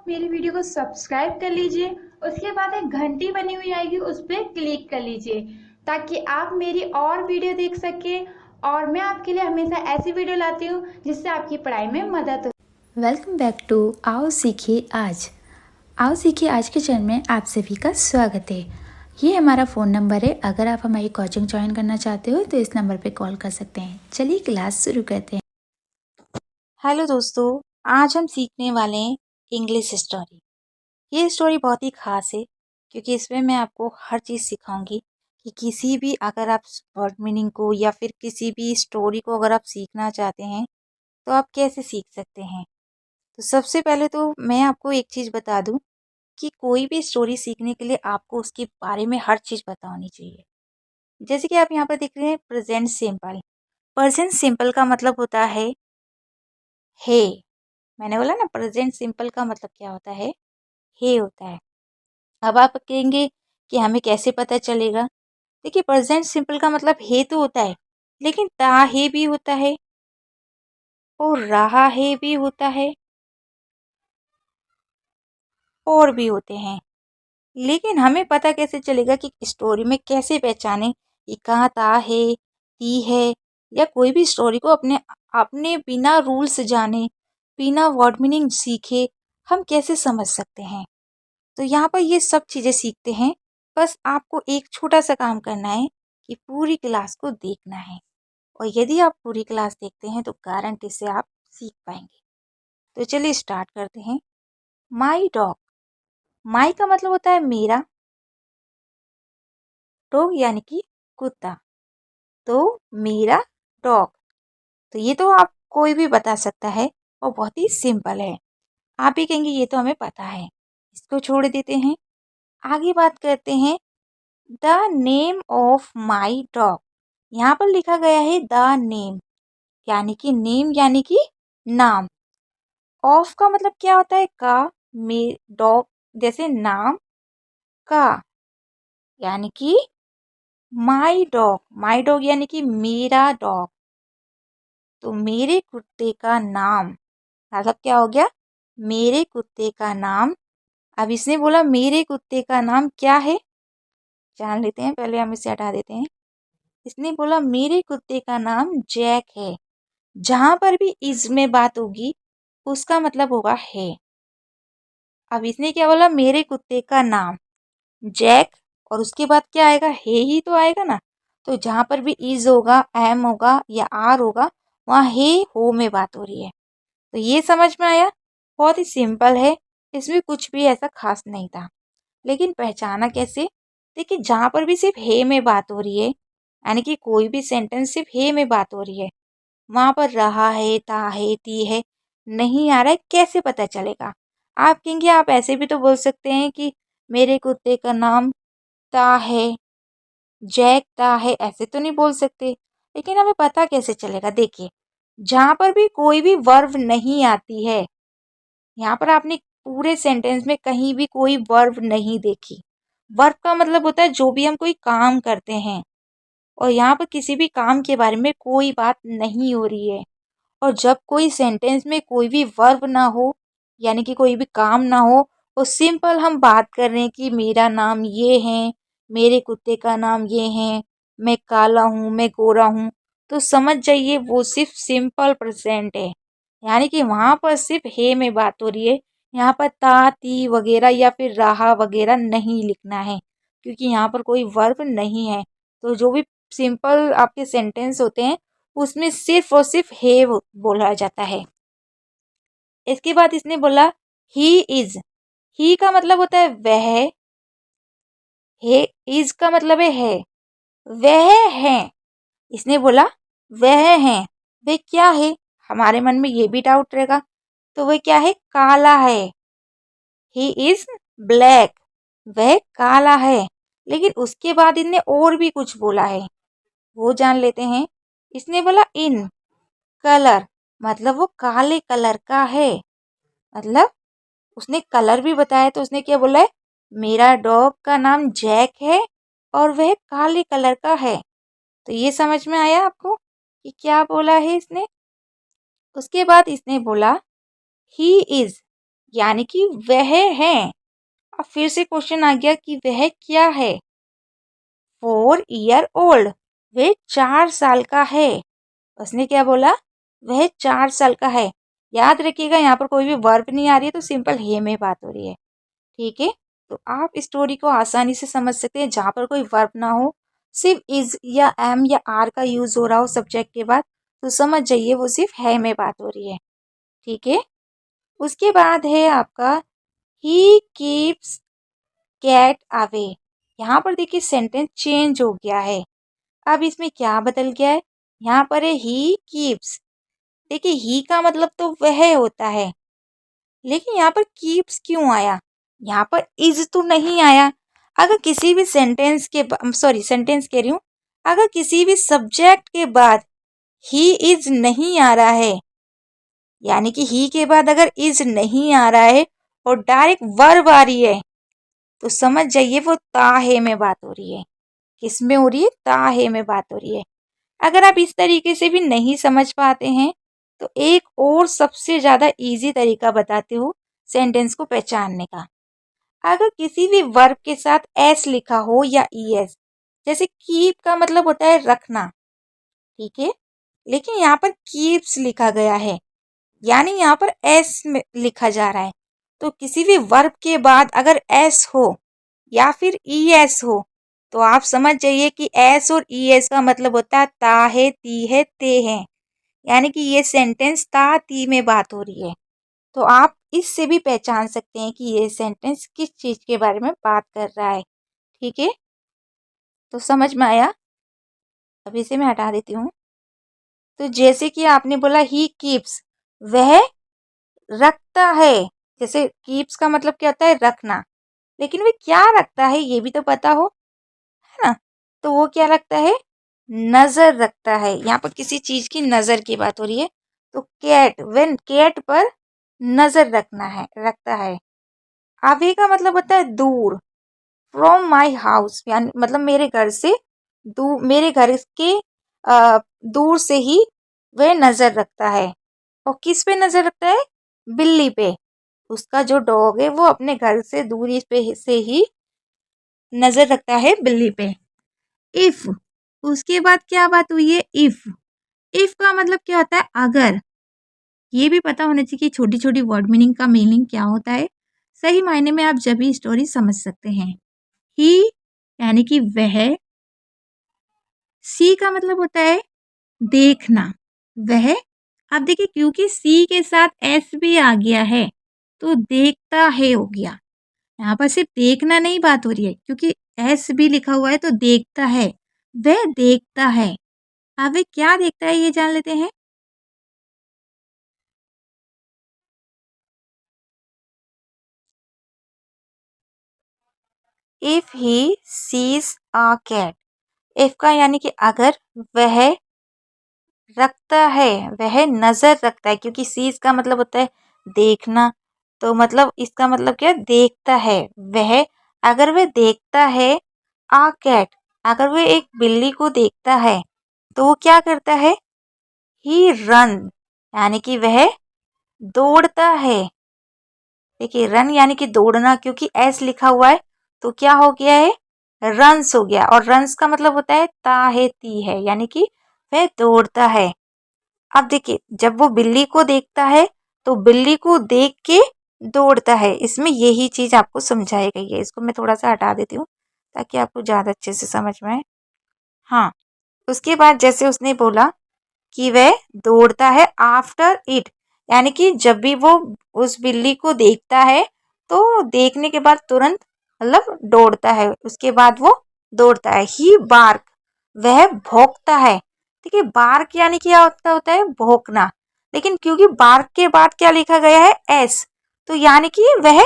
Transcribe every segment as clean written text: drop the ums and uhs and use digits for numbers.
मेरी वीडियो को सब्सक्राइब कर लीजिए। उसके बाद एक घंटी बनी हुई आएगी, उस पर क्लिक कर लीजिए ताकि आप मेरी और वीडियो देख सकें। और मैं आपके लिए हमेशा ऐसी वीडियो लाती हूँ जिससे आपकी पढ़ाई में मदद हो। वेलकम बैक टू आओ सीखिए आज। आओ सीखिए आज के चैनल में आप सभी का स्वागत है। ये हमारा फ़ोन नंबर है। अगर आप हमारी कोचिंग ज्वाइन करना चाहते हो तो इस नंबर पे कॉल कर सकते हैं। चलिए क्लास शुरू करते हैं। हेलो दोस्तों, आज हम सीखने वाले हैं इंग्लिश स्टोरी। ये स्टोरी बहुत ही खास है क्योंकि इसमें मैं आपको हर चीज़ सिखाऊंगी कि किसी भी अगर आप वर्ड मीनिंग को या फिर किसी भी स्टोरी को अगर आप सीखना चाहते हैं तो आप कैसे सीख सकते हैं। तो सबसे पहले तो मैं आपको एक चीज़ बता दूं कि कोई भी स्टोरी सीखने के लिए आपको उसके बारे में हर चीज़ पता होनी चाहिए। जैसे कि आप यहाँ पर देख रहे हैं प्रेजेंट सिंपल। प्रेजेंट सिंपल का मतलब होता है हे। मैंने बोला ना प्रेजेंट सिंपल का मतलब क्या होता है, हे होता है। अब आप कहेंगे कि हमें कैसे पता चलेगा। देखिए प्रेजेंट सिंपल का मतलब हे तो होता है, लेकिन ता हे भी होता है और रहा हे भी होता है और भी होते हैं। लेकिन हमें पता कैसे चलेगा कि स्टोरी में कैसे पहचाने कि कहाँ ता है, ती है, या कोई भी स्टोरी को अपने अपने बिना रूल्स जाने, बिना वर्ड मीनिंग सीखे हम कैसे समझ सकते हैं। तो यहाँ पर ये सब चीज़ें सीखते हैं। बस आपको एक छोटा सा काम करना है कि पूरी क्लास को देखना है, और यदि आप पूरी क्लास देखते हैं तो गारंटी से आप सीख पाएंगे। तो चलिए स्टार्ट करते हैं। My dog. माई का मतलब होता है मेरा, डॉग यानी कि कुत्ता। तो मेरा डॉग, तो ये तो आप कोई भी बता सकता है और बहुत ही सिंपल है। आप भी कहेंगे ये तो हमें पता है, इसको छोड़ देते हैं। आगे बात करते हैं the name of my dog. यहाँ पर लिखा गया है द नेम, यानी कि नेम यानी कि नाम। ऑफ का मतलब क्या होता है, का। मे डॉग जैसे नाम का, यानी कि माई डॉग। माई डॉग यानी कि मेरा डॉग। तो मेरे कुत्ते का नाम मतलब क्या हो गया, मेरे कुत्ते का नाम। अब इसने बोला मेरे कुत्ते का नाम क्या है, जान लेते हैं। पहले हम इसे हटा देते हैं। इसने बोला मेरे कुत्ते का नाम जैक है। जहां पर भी इज में बात होगी उसका मतलब होगा है। अब इसने क्या बोला, मेरे कुत्ते का नाम जैक, और उसके बाद क्या आएगा, है ही तो आएगा ना। तो जहां पर भी इज होगा, एम होगा या आर होगा, वहाँ हे हो में बात हो रही है। तो ये समझ में आया। बहुत ही सिंपल है, इसमें कुछ भी ऐसा खास नहीं था। लेकिन पहचाना कैसे, देखिए जहाँ पर भी सिर्फ हे में बात हो रही है, यानी कि कोई भी सेंटेंस सिर्फ हे में बात हो रही है, वहाँ पर रहा है, था है, ती है नहीं आ रहा है, कैसे पता चलेगा। आप कहेंगे आप ऐसे भी तो बोल सकते हैं कि मेरे कुत्ते का नाम ता है, जैक ता है, ऐसे तो नहीं बोल सकते। लेकिन हमें पता कैसे चलेगा, देखिए जहाँ पर भी कोई भी वर्ब नहीं आती है, यहाँ पर आपने पूरे सेंटेंस में कहीं भी कोई वर्ब नहीं देखी। वर्ब का मतलब होता है जो भी हम कोई काम करते हैं, और यहाँ पर किसी भी काम के बारे में कोई बात नहीं हो रही है। और जब कोई सेंटेंस में कोई भी वर्ब ना हो, यानी कि कोई भी काम ना हो, और सिंपल हम बात कर रहे हैं कि मेरा नाम ये है, मेरे कुत्ते का नाम ये है, मैं काला हूँ, मैं गोरा हूँ, तो समझ जाइए वो सिर्फ सिंपल प्रेजेंट है। यानी कि वहाँ पर सिर्फ हे में बात हो रही है। यहाँ पर ता ती वगैरह या फिर रहा वगैरह नहीं लिखना है, क्योंकि यहाँ पर कोई वर्ब नहीं है। तो जो भी सिंपल आपके सेंटेंस होते हैं उसमें सिर्फ और सिर्फ है बोला जाता है। इसके बाद इसने बोला ही इज। ही का मतलब होता है वह, है इज का मतलब है वह है। इसने बोला वह है, वे क्या है। हमारे मन में ये भी डाउट रहेगा, तो वह क्या है, काला है। ही इज ब्लैक, वह काला है। लेकिन उसके बाद इनने और भी कुछ बोला है, वो जान लेते हैं। इसने बोला इन कलर, मतलब वो काले कलर का है। मतलब उसने कलर भी बताया, तो उसने क्या बोला है, मेरा डॉग का नाम जैक है और वह काले कलर का है। तो ये समझ में आया आपको कि क्या बोला है इसने। उसके बाद इसने बोला ही इज, यानी कि वह है। अब फिर से क्वेश्चन आ गया कि वह क्या है। 4 year old, वह 4 साल का है। उसने क्या बोला, वह 4 साल का है। याद रखिएगा यहाँ पर कोई भी वर्ब नहीं आ रही है तो सिंपल हे में बात हो रही है। ठीक है, तो आप स्टोरी को आसानी से समझ सकते हैं। जहाँ पर कोई वर्ब ना हो, सिर्फ इज या एम या आर का यूज हो रहा हो सब्जेक्ट के बाद, तो समझ जाइए वो सिर्फ है में बात हो रही है। ठीक है, उसके बाद है आपका ही कीप्स कैट अवे। यहाँ पर देखिए सेंटेंस चेंज हो गया है। अब इसमें क्या बदल गया है, यहाँ पर है ही कीप्स। देखिए ही का मतलब तो वह होता है, लेकिन यहाँ पर कीप्स क्यों आया, यहाँ पर इज तो नहीं आया। अगर किसी भी सेंटेंस के सेंटेंस कह रही हूँ, अगर किसी भी सब्जेक्ट के बाद ही इज नहीं आ रहा है, यानी कि ही के बाद अगर इज नहीं आ रहा है और डायरेक्ट वर्ब आ रही है, तो समझ जाइए वो ताहे में बात हो रही है। किस में हो रही है, ताहे में बात हो रही है। अगर आप इस तरीके से भी नहीं समझ पाते हैं तो एक और सबसे ज़्यादा इजी तरीका बताती हूँ सेंटेंस को पहचानने का। अगर किसी भी वर्ब के साथ एस लिखा हो या ईएस, जैसे कीप का मतलब होता है रखना, ठीक है, लेकिन यहाँ पर कीप्स लिखा गया है, यानी यहाँ पर एस में लिखा जा रहा है। तो किसी भी वर्ब के बाद अगर एस हो या फिर ईएस हो, तो आप समझ जाइए कि एस और ईएस का मतलब होता है ता है, ती है, ते है, यानी कि ये सेंटेंस ता ती में बात हो रही है। तो आप इससे भी पहचान सकते हैं कि ये सेंटेंस किस चीज़ के बारे में बात कर रहा है। ठीक है, तो समझ में आया। अब इसे मैं हटा देती हूँ। तो जैसे कि आपने बोला ही कीप्स, वह रखता है। जैसे कीप्स का मतलब क्या होता है, रखना, लेकिन वह क्या रखता है ये भी तो पता हो, है ना। तो वो क्या रखता है, नजर रखता है। यहाँ पर किसी चीज की नजर की बात हो रही है, तो कैट, वेन कैट पर नजर रखता है। अवे का मतलब होता है दूर, फ्रॉम माई हाउस, यानी मतलब मेरे घर से दूर, मेरे घर के दूर से ही वह नजर रखता है। और किस पे नजर रखता है, बिल्ली पे। उसका जो डॉग है वो अपने घर से दूरी पे से ही नजर रखता है बिल्ली पे। इफ, उसके बाद क्या बात हुई है, इफ का मतलब क्या होता है, अगर। ये भी पता होना चाहिए कि छोटी छोटी वर्ड मीनिंग का मीनिंग क्या होता है। सही मायने में आप जब भी स्टोरी समझ सकते हैं। ही यानी कि वह, सी का मतलब होता है देखना, वह। अब देखिए क्योंकि सी के साथ एस भी आ गया है तो देखता है हो गया। यहाँ पर सिर्फ देखना नहीं बात हो रही है, क्योंकि एस भी लिखा हुआ है तो देखता है, वह देखता है। अब वह क्या देखता है ये जान लेते हैं। If he sees a cat, if का यानी कि अगर, वह रखता है, वह नजर रखता है, क्योंकि सीज का मतलब होता है देखना, तो मतलब इसका मतलब क्या, देखता है वह। अगर वह देखता है आ कैट, अगर वह एक बिल्ली को देखता है तो वो क्या करता है, ही रन, यानी कि वह दौड़ता है। देखिए रन यानी कि दौड़ना, क्योंकि एस लिखा हुआ है तो क्या हो गया है, रन्स हो गया। और रन्स का मतलब होता है ता है, ती है, यानी कि वह दौड़ता है। अब देखिए जब वो बिल्ली को देखता है तो बिल्ली को देख के दौड़ता है। इसमें यही चीज आपको समझाई गई है। इसको मैं थोड़ा सा हटा देती हूँ ताकि आपको ज्यादा अच्छे से समझ में आए। हाँ, उसके बाद जैसे उसने बोला कि वह दौड़ता है आफ्टर इट, यानी कि जब भी वो उस बिल्ली को देखता है तो देखने के बाद तुरंत मतलब दौड़ता है, उसके बाद वो दौड़ता है। ही बार्क, वह भौंकता है। देखिए बार्क यानी क्या होता है, भौंकना, लेकिन क्योंकि बार्क के बाद क्या लिखा गया है, एस, तो यानी कि वह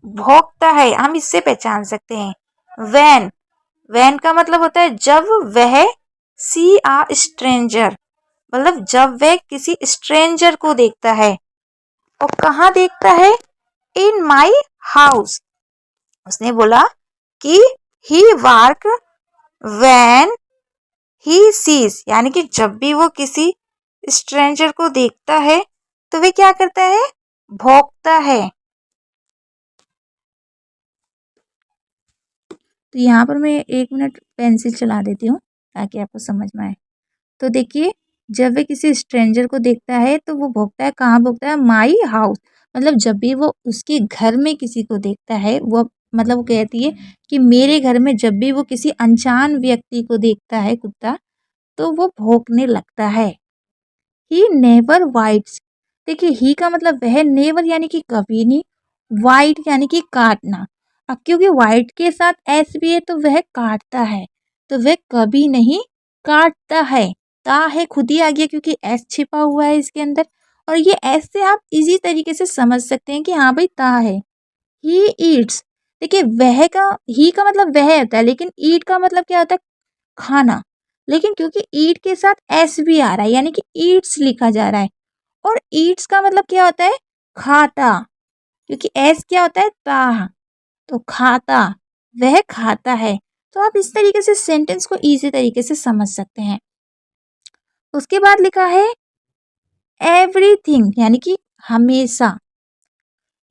भौंकता है। हम इससे पहचान सकते हैं। वैन, वैन का मतलब होता है जब वह सी आ स्ट्रेंजर, मतलब जब वह किसी स्ट्रेंजर को देखता है। और कहाँ देखता है, इन माई हाउस। उसने बोला कि ही वर्क व्हेन ही सीज, यानी कि जब भी वो किसी स्ट्रेंजर को देखता है तो वह क्या करता है, भौंकता है। तो यहाँ पर मैं 1 मिनट पेंसिल चला देती हूँ ताकि आपको समझ में आए। तो देखिए, जब वह किसी स्ट्रेंजर को देखता है तो वो भौंकता है, कहाँ भौंकता है? My house. मतलब जब भी वो उसके घर में किसी को देखता है, वो मतलब वो कहती है कि मेरे घर में जब भी वो किसी अनजान व्यक्ति को देखता है कुत्ता, तो वो भौंकने लगता है। He never waits. देखिए, ही का मतलब वह, नेवर यानी कि कभी नहीं, वाइट यानी कि काटना। अब क्योंकि वाइट के साथ एस भी है तो वह काटता है, तो वह कभी नहीं काटता है। ता है खुद ही आ गया क्योंकि एस छिपा हुआ है इसके अंदर, और ये एस से आप इजी तरीके से समझ सकते हैं कि हाँ भाई ता है। He eats. देखिए, वह का, ही का मतलब वह होता है, लेकिन ईट का मतलब क्या होता है? खाना। लेकिन क्योंकि ईट के साथ एस भी आ रहा है यानी कि ईट्स लिखा जा रहा है, और ईट्स का मतलब क्या होता है? खाता। क्योंकि एस क्या होता है? ता। तो खाता, वह खाता है। तो आप इस तरीके से सेंटेंस को इजी तरीके से समझ सकते हैं। उसके बाद लिखा है एवरीथिंग यानी कि हमेशा।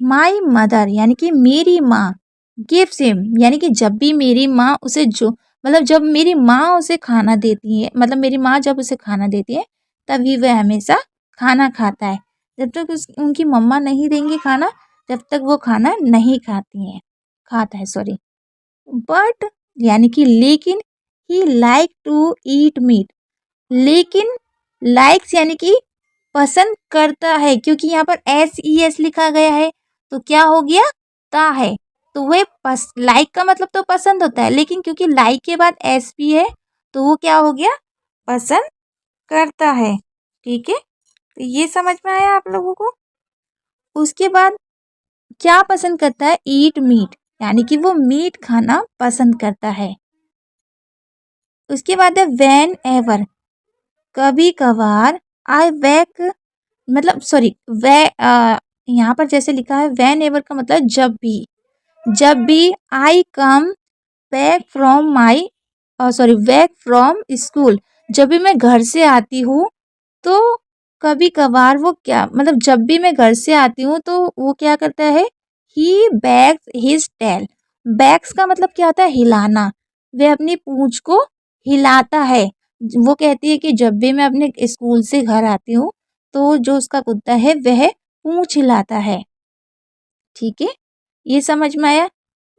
माई मदर यानी कि मेरी माँ, गिव्स हिम यानी कि जब भी मेरी माँ उसे जो, मतलब जब मेरी माँ उसे खाना देती है, मतलब मेरी माँ जब उसे खाना देती है तभी वह हमेशा खाना खाता है। जब तक उनकी मम्मा नहीं देंगी खाना, जब तक वो खाना नहीं खाती हैं, खाता है सॉरी। बट यानी कि लेकिन, ही लाइक टू ईट मीट। लेकिन लाइक्स यानी कि पसंद करता है, क्योंकि यहाँ पर SES लिखा गया है तो क्या हो गया? ता है। तो वह लाइक का मतलब तो पसंद होता है, लेकिन क्योंकि लाइक के बाद एस भी है तो वो क्या हो गया? पसंद करता है। ठीक है, तो ये समझ में आया आप लोगों को? उसके बाद क्या पसंद करता है? ईट मीट यानी कि वो मीट खाना पसंद करता है। उसके बाद है व्हेन एवर, कभी कभार। आई वेक, मतलब सॉरी, वे यहाँ पर जैसे लिखा है व्हेन एवर का मतलब जब भी। जब भी I come back from my, sorry back from school, जब भी मैं घर से आती हूँ तो कभी कभार वो क्या, मतलब जब भी मैं घर से आती हूँ तो वो क्या करता है? ही बैग्स हिज टेल। बैग्स का मतलब क्या होता है? हिलाना। वह अपनी पूंछ को हिलाता है। वो कहती है कि जब भी मैं अपने स्कूल से घर आती हूँ तो जो उसका कुत्ता है वह पूंछ हिलाता है। ठीक है, ये समझ में आया?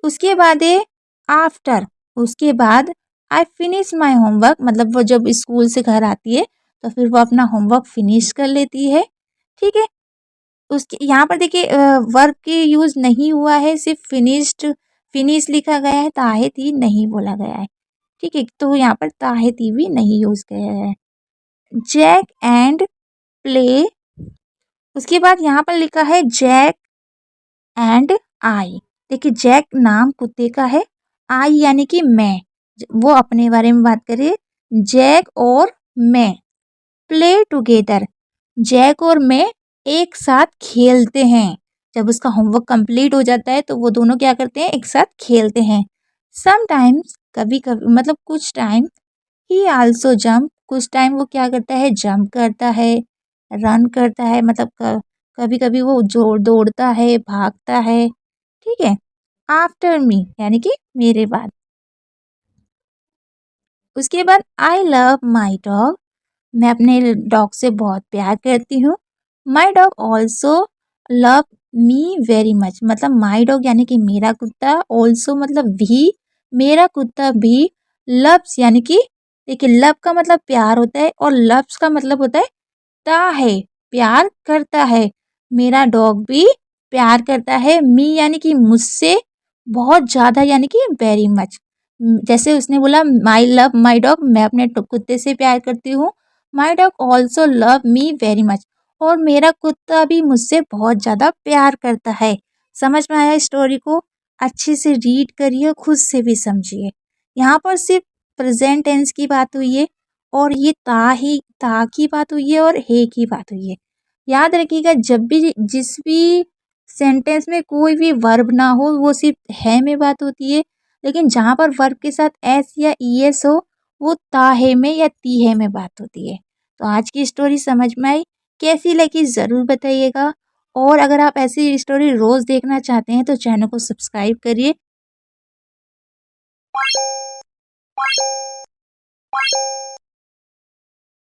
उसके बाद है आफ्टर। उसके बाद आई फिनिश माई होमवर्क, मतलब वो जब स्कूल से घर आती है तो फिर वो अपना होमवर्क फिनिश कर लेती है। ठीक है, उसके यहाँ पर देखिए वर्ब के यूज नहीं हुआ है, सिर्फ फिनिश्ड, फिनिश लिखा गया है, ताहे थी नहीं बोला गया है। ठीक है, तो यहाँ पर ताहे थी भी नहीं यूज किया है। Jack and play. उसके बाद यहाँ पर लिखा है जैक एंड आई। देखिए, जैक नाम कुत्ते का है, आई यानी कि मैं, वो अपने बारे में बात करिए। जैक और मैं प्ले टुगेदर, जैक और मैं एक साथ खेलते हैं। जब उसका होमवर्क कंप्लीट हो जाता है तो वो दोनों क्या करते हैं? एक साथ खेलते हैं। समटाइम्स, कभी कभी, मतलब कुछ टाइम। ही आल्सो जंप, कुछ टाइम वो क्या करता है? जंप करता है, रन करता है, मतलब कभी कभी वो जोर दौड़ता है, भागता है। ठीक है, आफ्टर मी यानी कि मेरे बाद। उसके बाद आई लव माई डॉग, मैं अपने डॉग से बहुत प्यार करती हूँ। My dog also love me very much, मतलब माई डॉग यानी कि मेरा कुत्ता, ऑल्सो मतलब भी, मेरा कुत्ता भी, लव्स यानी कि, देखिए लव का मतलब प्यार होता है और लव्स का मतलब होता है ता है, प्यार करता है। मेरा डॉग भी प्यार करता है। मी यानी कि मुझसे, बहुत ज़्यादा यानी कि वेरी मच। जैसे उसने बोला माई लव माई डॉग, मैं अपने कुत्ते से प्यार करती हूँ। My dog also love me very much, और मेरा कुत्ता भी मुझसे बहुत ज़्यादा प्यार करता है। समझ में आया स्टोरी को? अच्छे से रीड करिए, खुद से भी समझिए। यहाँ पर सिर्फ प्रेजेंट टेंस की बात हुई है, और ये ता की बात हुई है और हे की बात हुई है। याद रखिएगा, जब भी जिस भी सेंटेंस में कोई भी वर्ब ना हो वो सिर्फ है में बात होती है, लेकिन जहाँ पर वर्ब के साथ एस या ईएस हो वो ताहे में या तीहे में बात होती है। तो आज की स्टोरी समझ में आई? कैसी लगी ज़रूर बताइएगा, और अगर आप ऐसी स्टोरी रोज़ देखना चाहते हैं तो चैनल को सब्सक्राइब करिए।